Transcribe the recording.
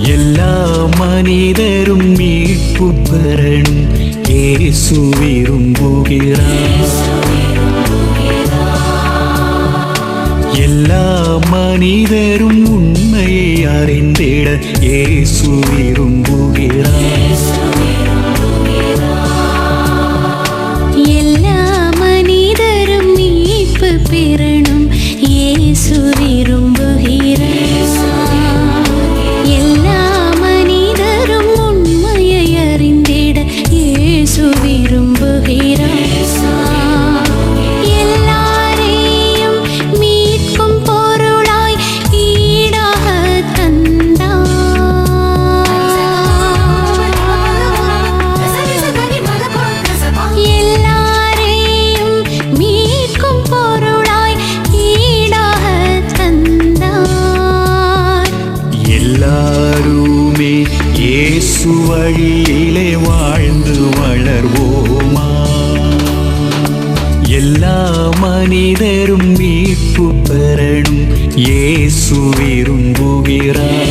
எல்லா மனிதரும் மீட்பு பெறணும் இயேசு விரும்புகிறார். எல்லா மனிதரும் உண்மையை அறிந்திட இயேசு விரும்புகிறார். எல்லா மனிதரும் மீட்பு பெறணும் இயேசு விரும்புகிறார். எல்லா மனிதரும் உண்மையை அறிந்திட இயேசு விரும்புகிறார். எல்லாரையும் மீட்கும் பொருளாய் ஈடாக தந்தார். எல்லாரையும் மீட்கும் பொருளாய் ஈடாக தந்தார். எல்லாருமே இயேசு வழியிலே வாழ்ந்து வளர்வோமா. எல்லா மனிதரும் மீட்பு பெறணும் இயேசு விரும்புகிறார்.